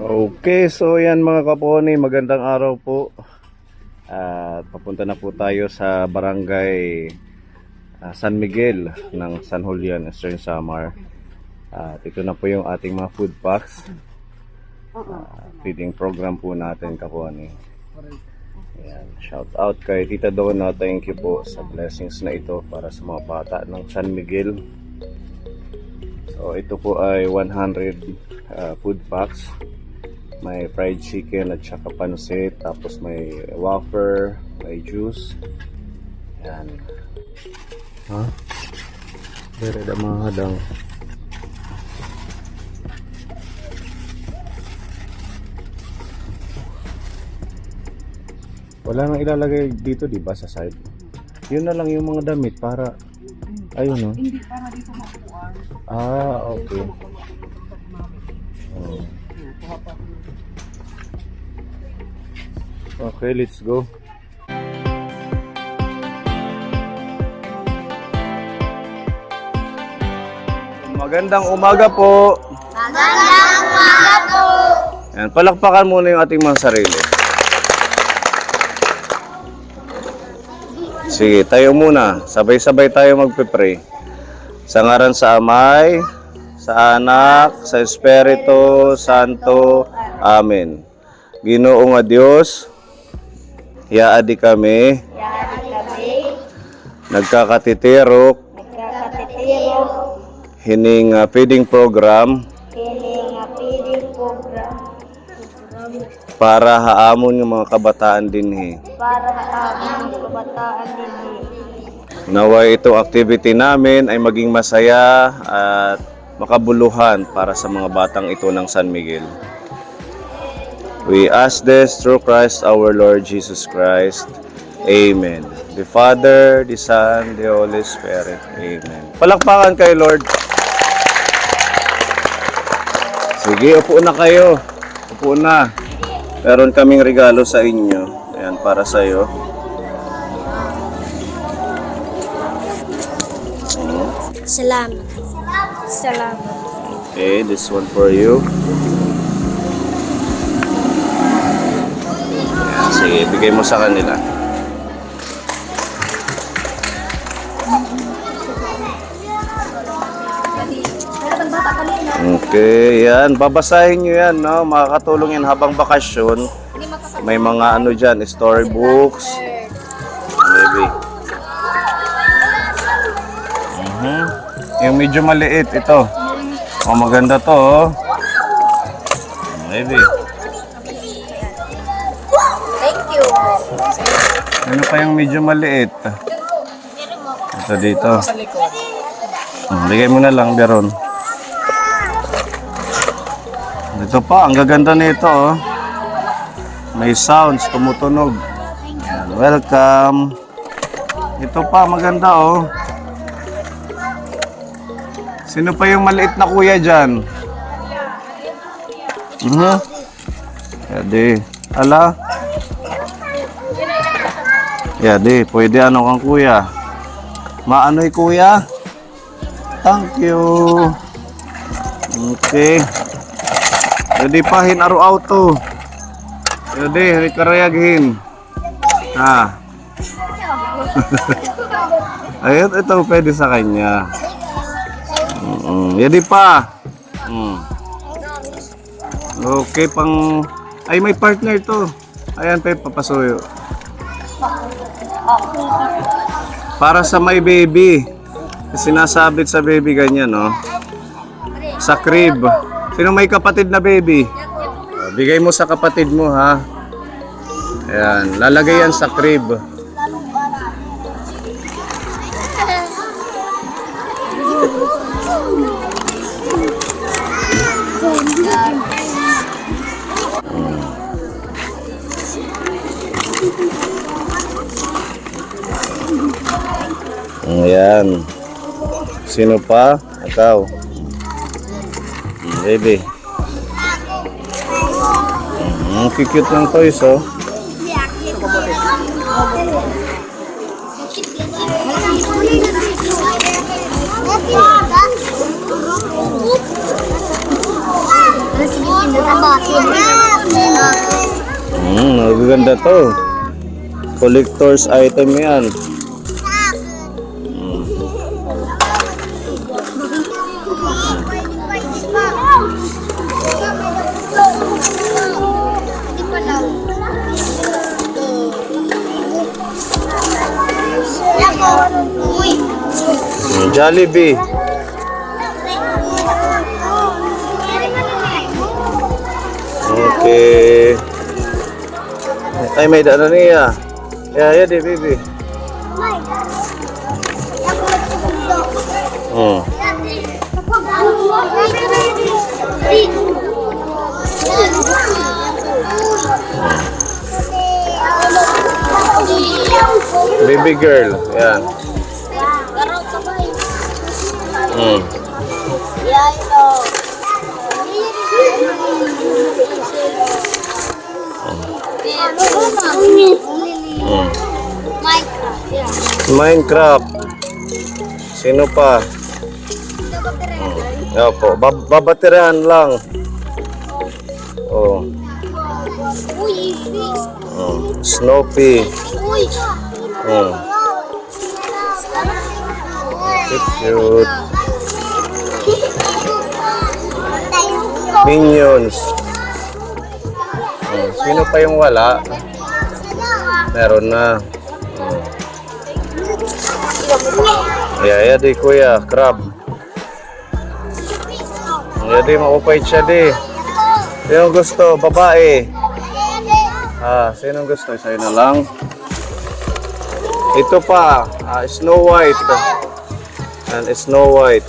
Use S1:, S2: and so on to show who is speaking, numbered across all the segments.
S1: Okay, so yan mga kaponi, magandang araw po. At papunta na po tayo sa barangay San Miguel ng San Julian, Eastern Samar. At ito na po yung ating mga food packs. Feeding program po natin, kaponi. Ayan, shout out kay Tita Donna, thank you po sa blessings na ito para sa mga bata ng San Miguel. So ito po ay 100 food packs. May fried chicken at saka pansit, tapos may wafer, may juice. Yan. Ha? Dere da mga hadang. Wala nang ilalagay dito, di ba, sa side? Yun na lang yung mga damit para ayun, no?
S2: Hindi para dito makuhaan.
S1: Okay. Oh. Okay, let's go. Magandang umaga po.
S3: Magandang umaga po.
S1: Yan, palakpakan muna yung ating mga sarili. Sige, tayo muna. Sabay-sabay tayo magpe-pray. Sa ngaran sa Amay, sa Anak, sa Espiritu Santo. Amen. Ginoo nga Dios, yaadi kami, nagkakatitirok, hining feeding program, para haamon ng mga kabataan dinhi. Naway itong activity namin ay maging masaya at makabuluhan para sa mga batang ito ng San Miguel. We ask this through Christ our Lord Jesus Christ. Amen. The Father, the Son, the Holy Spirit. Amen. Palakpakan kay Lord. Sige, upo na kayo. Upo na. Meron kaming regalo sa inyo. Ayan, para sa iyo.
S3: Salamat. Salamat.
S1: Okay, this one for you. Ayan, sige, bigay mo sa kanila. Okay, yan. Babasahin nyo yan, no? Makakatulong yan habang bakasyon. May mga ano dyan, storybooks. Maybe. Yung medyo maliit, ito. Oh, maganda to, oh. Maybe.
S3: Thank you.
S1: Ano pa yung medyo maliit? Ito dito. Bigay mo na lang, Beron. Ito pa, ang gaganda nito, oh. May sounds, tumutunog. Ayan, welcome. Ito pa, maganda, oh. Sino pa yung maliit na kuya dyan? Yadi. Ala? Yadi, pwede ano kang kuya? Maano'y kuya? Thank you. Okay. Yadi pa, hinaraw to. Yadi, karayaghin. Ha. Ayun, ito pwede sa kanya. Yadi pa. Okay, pang... Ay, may partner to. Ayan, papasuyo. Para sa may baby. Sinasabit sa baby ganyan, no? Sa crib. Sino may kapatid na baby? Bigay mo sa kapatid mo, ha? Ayan, lalagay yan sa crib. Ayan. Sino pa? Ikaw. Baby. Cute ng toys, oh. Magaganda to. Collector's item yan. Jollibee. Okay. Ay, may daan na niya. Ya, di, baby. Baby girl. Yan. Minecraft. Sino pa? Opo, babaterahan lang. Oh. Snoopy. Cute. Minions. Sino pa yung wala? Meron na. Ya di kuya, crab. Ya di, maupay siya di. Sino gusto? Babae. Sino gusto? Sa'yo na lang. Ito pa, Snow White. And Snow White.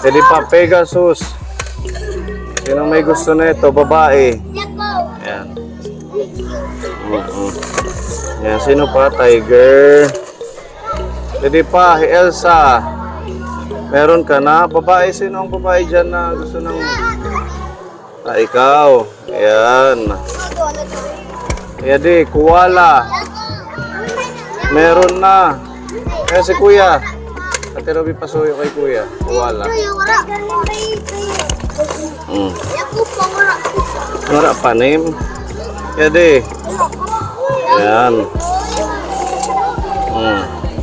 S1: Pwede pa, Pegasus. Sino may gusto na ito? Babae. Yan. Yan, sino pa? Tiger. Pwede pa, Elsa. Meron ka na? Babae, sino ang babae dyan na gusto ng... ikaw. Ayan. Ayan di, Koala. Meron na. Ayan si kuya. Ate Robby, pasuyo kay kuya. Koala. Wala pa, name. Ayan di. Ayan.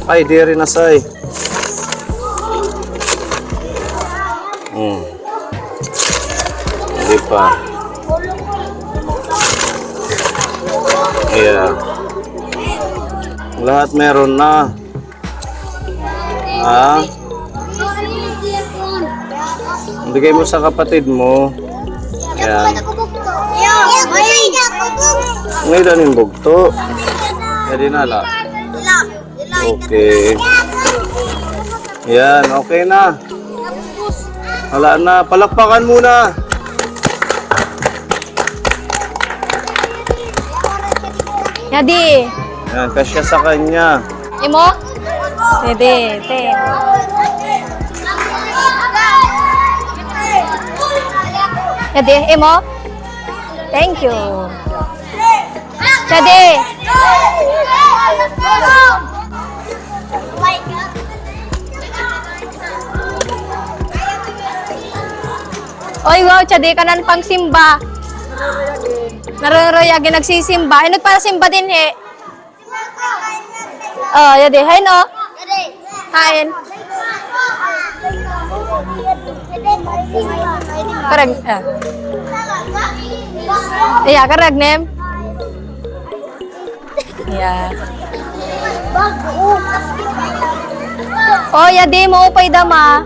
S1: Ay, di rin nasay. Hindi pa. Yeah. Lahat meron na. Bigay mo sa kapatid mo. Ayan. May danin bugto. Hindi nala. Okay. Yan, okay na. Wala na. Palakpakan muna.
S3: Yadi.
S1: Yan, kasya sa kanya.
S3: Imo? Pwede. Yadi, imo? Thank you. Yadi. Oy, wow, Chadi, kanan pang simba. Naroroyagi nagsisimba. Ay, nagparasimba din, he. Oh, Yadi, hay no? Hain. Karag, iya, karag, nem. Yeah. Oh, Yadi, maupay dama.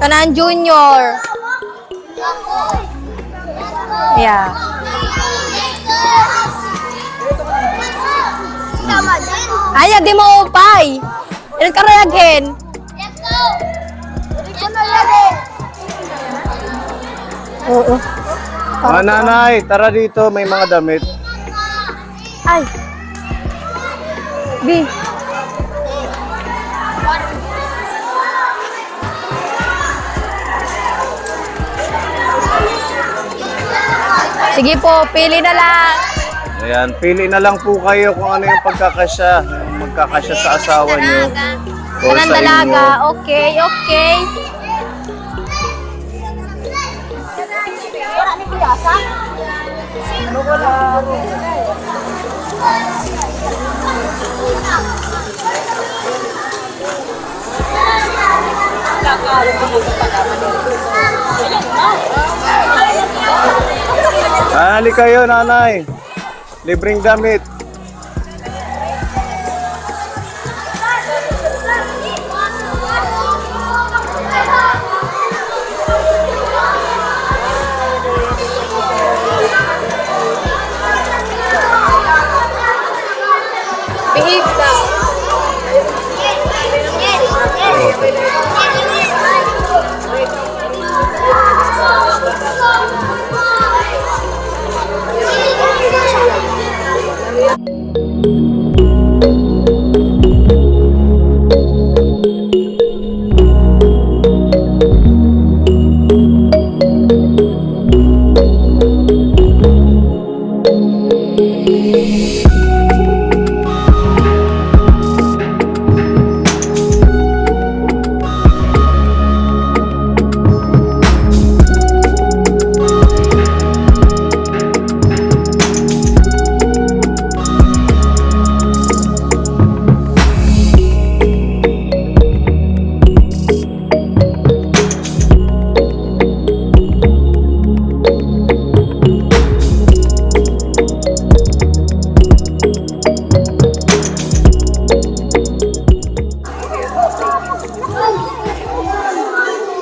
S3: Kanan junior. Yeah. Ay, di mo upay. Ilan ka rayagin? Oo.
S1: Mga nanay, tara dito. May mga damit.
S3: Ay. Bi. Sige po, pili na lang.
S1: Ayan, pili na lang po kayo kung ano yung pagkakasya. Yung magkakasya sa asawa nyo. O
S3: Kanang
S1: sa
S3: dalaga.
S1: inyo.
S3: Okay.
S1: Hali kayo, nanay. Libreng damit.
S3: Behave na.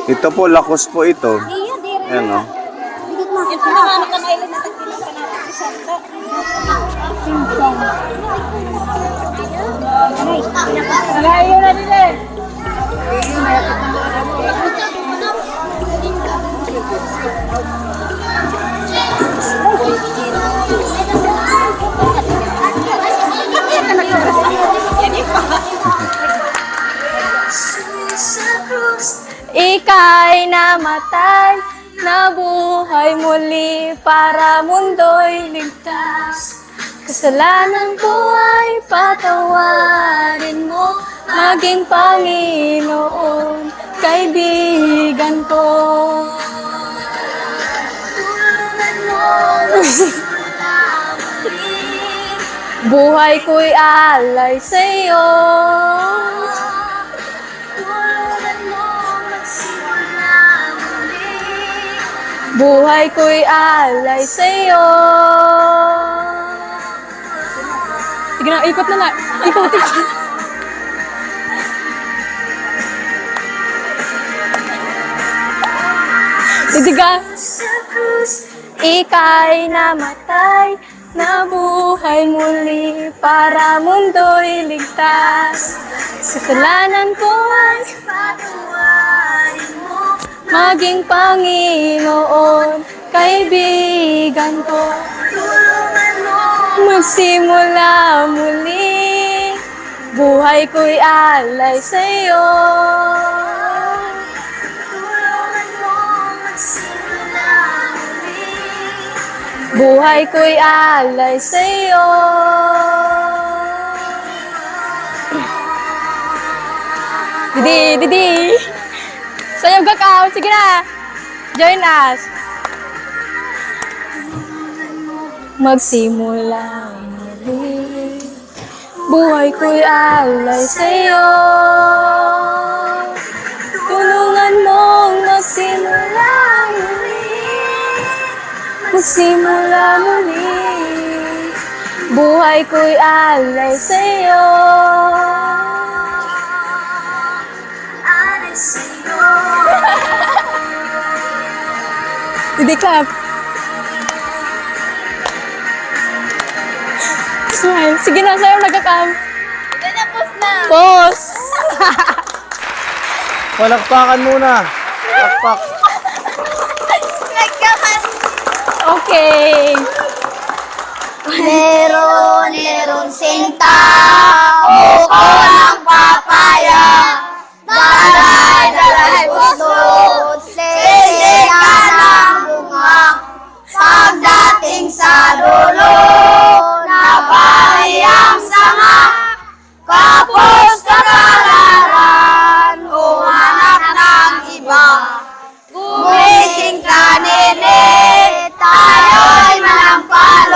S1: Ito po, lakos po ito. Ayan o.
S2: Ito na nga nakakailan na tagpilang ka natin isang ta. Nalayo na nila eh.
S3: Ika'y namatay, nabuhay muli para mundo'y ligtas. Kasalanan ko ay patawarin mo, maging Panginoon, kaibigan ko. Buhay ko'y alay sa'yo. Buhay ko'y alay sa'yo. Sige na, ikot na na. Ikot. Sige ka. Ika'y namatay, nabuhay muli para mundo'y ligtas. Kasalanan ko ay patawarin mo, maging Panginoon, kaibigan ko. Magsimula muli, buhay ko'y alay sa'yo. Buhay ko'y alay sa'yo. Didi. Sayang ka ka. Sige na. Join us. Magsimula muli. Buhay ko'y alay sa'yo. Tulungan mong magsimula muli. Magsimula muli. Buhay ko'y alay sa'yo. Hindi clap. Smile. Sige na, sa'yo nagka-cam.
S2: Ito na, post na.
S3: Boss!
S1: Palakpakan muna. Palakpak.
S3: Okay.
S4: Meron sentao ko ng papaya. Dalay pusot, sisika ng bunga. Pagdating sa dulo, napahiyang sanga. Kapos kakalaran, humanap ng iba. Gumising ka, nene, tayo'y manampal.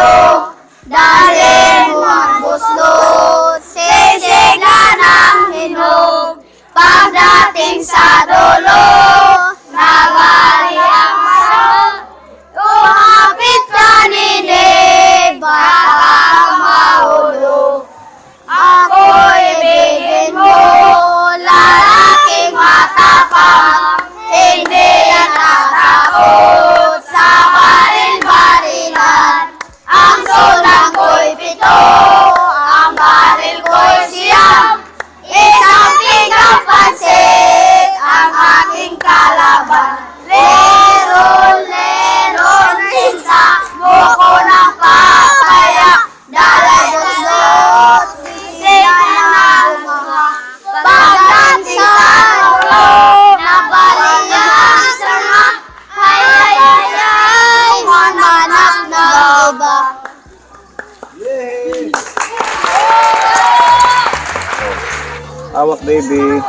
S1: Hawak, baby.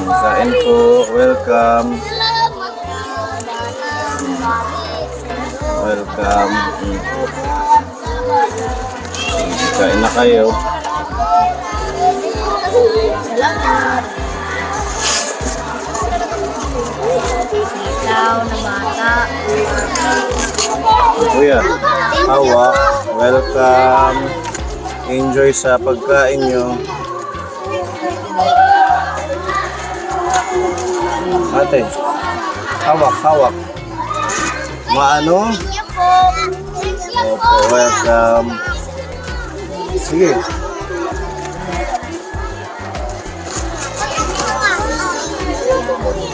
S1: Kain po. Welcome. Welcome. Kain na kayo.
S3: Ikaw na bata.
S1: Kuya, hawak. Welcome. Enjoy sa pagkain nyo. Ate, hawak, hawak. Maano? Opo, welcome. Sige.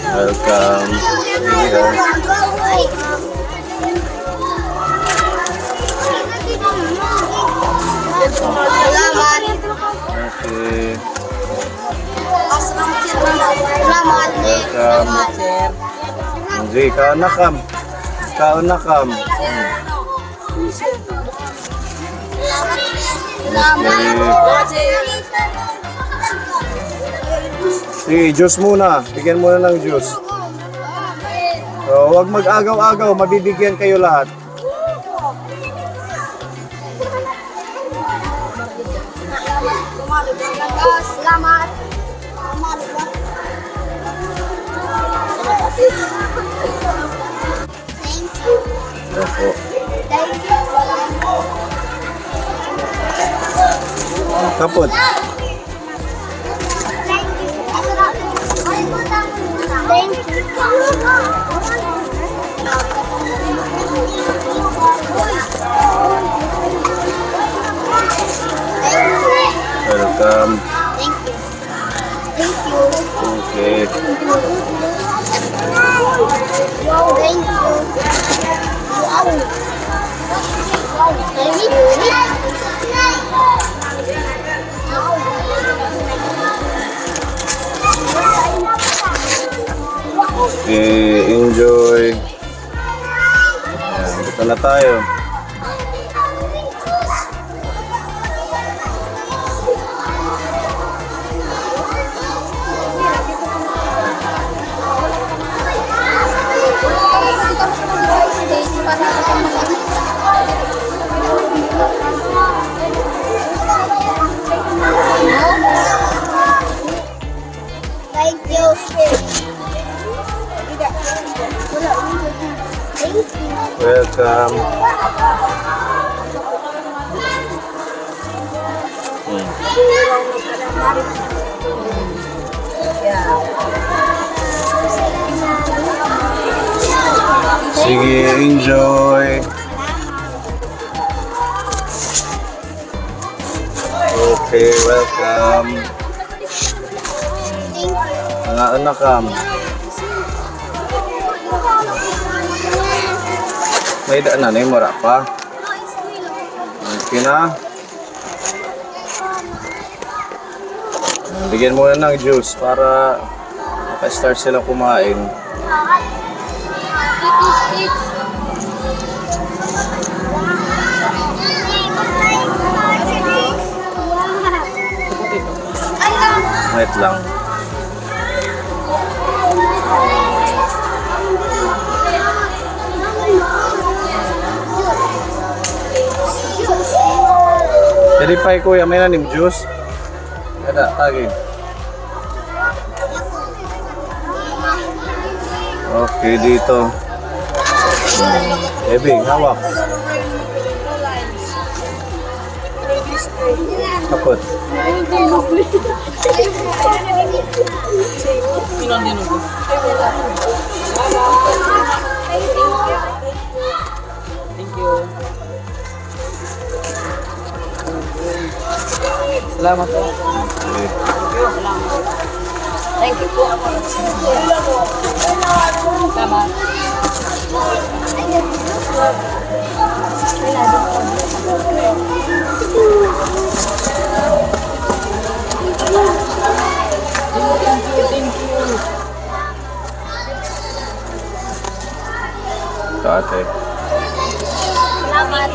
S1: Welcome. Sige.
S4: Salamat.
S1: Okay.
S4: Salamat.
S1: Welcome. Hindi, kaon na kam. Kaon na kam. Sige, juice muna. Bigyan muna ng juice. So, huwag mag-agaw-agaw. Mabibigyan kayo lahat.
S4: Salamat.
S1: Opo. Kapot. Welcome. Okay. Okay, enjoy. Ayan, dito na tayo.
S4: Thank you.
S1: Welcome. Sige, enjoy. Okay, welcome. Mga anak kam. May daan na, mura pa. Okay na. Bigyan muna ng juice para maka-start sila kumain. Wait lang. Verify kuya, may nanim juice? Kada, tagin. Okay, dito. Ebing, hawak. Kapot.
S2: Salamat po.
S1: Okay.
S2: Thank you po. Salamat.
S1: Ate.
S4: Salamat.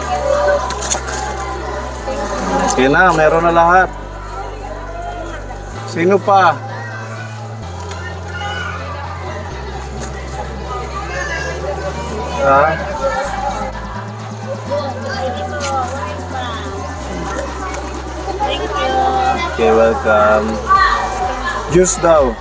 S1: Okay na, meron na lahat. Sino pa? Ha? Okay, welcome. Juice daw.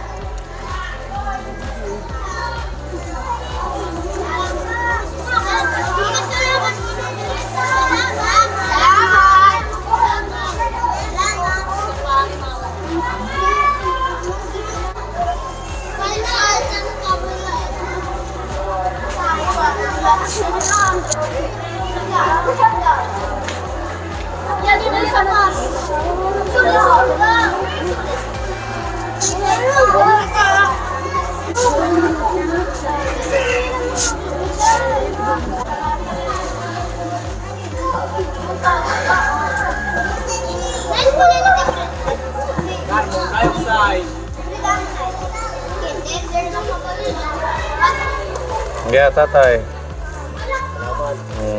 S1: Yeah, tatay.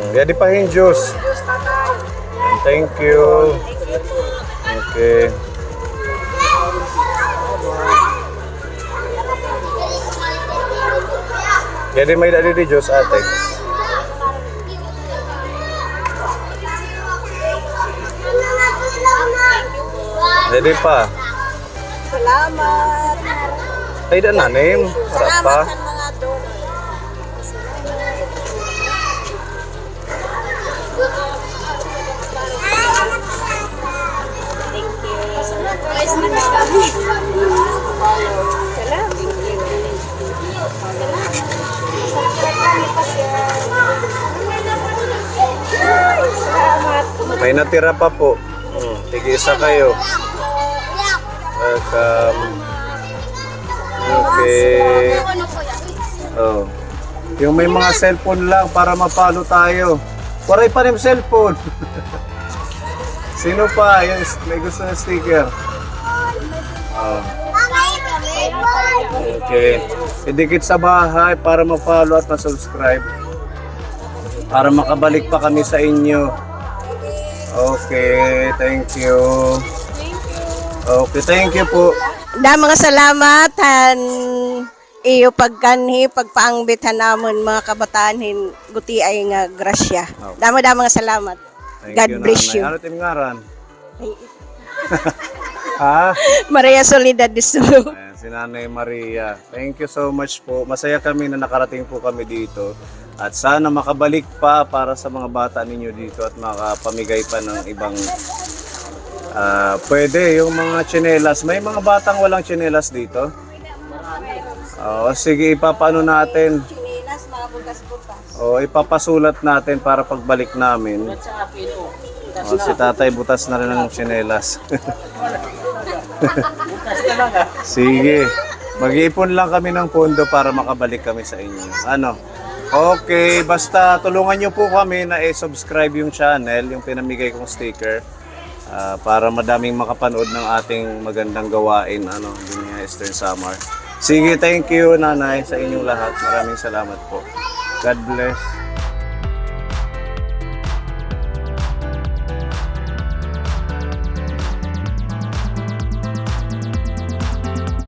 S1: Jadi pahin juice. Thank you. Okay. Jadi may dali di juice ate. Jadi pa.
S2: Salamat.
S1: Ay da nanim. Harap pa.
S2: Salamat sa mga donor. Thank you. Guys, kami. Salamat.
S1: May natira pa po. Tig-isa kayo. Welcome. Okay. Oh. Yung may mga cellphone lang para mapalo tayo. Waray pa rin cellphone. Sino pa? Yung may gusto ng sticker. Oh. Okay. Idikit sa bahay para ma-follow at ma-subscribe. Para makabalik pa kami sa inyo. Okay, thank you. Okay, thank you po.
S2: Mga salamat han iyo pagkanhi pagpaangbitan namon mga kabataan hin guti ay nga grasya. Damo nga salamat.
S1: Thank
S2: God
S1: you,
S2: bless
S1: nanay.
S2: you.
S1: Ano tim ngaran? Ha?
S2: Maria Soledad de Sulu.
S1: Ayan, si Nanay Maria. Thank you so much po. Masaya kami na nakarating po kami dito. At sana makabalik pa para sa mga bata ninyo dito at makapamigay pa ng ibang pwede yung mga tsinelas. May mga batang walang tsinelas dito? Sige, ipapano natin.
S2: Chinilas mga bukas-bukas.
S1: Ipapasulat natin para pagbalik namin. Si tatay butas na rin ng tsinelas. Sige. Mag-iipon lang kami ng pondo para makabalik kami sa inyo. Ano? Okay, basta tulungan nyo po kami na i-subscribe yung channel, yung pinamigay kong sticker. Para madaming makapanood ng ating magandang gawain, din yung Eastern Samar. Sige, thank you nanay sa inyong lahat. Maraming salamat po. God bless.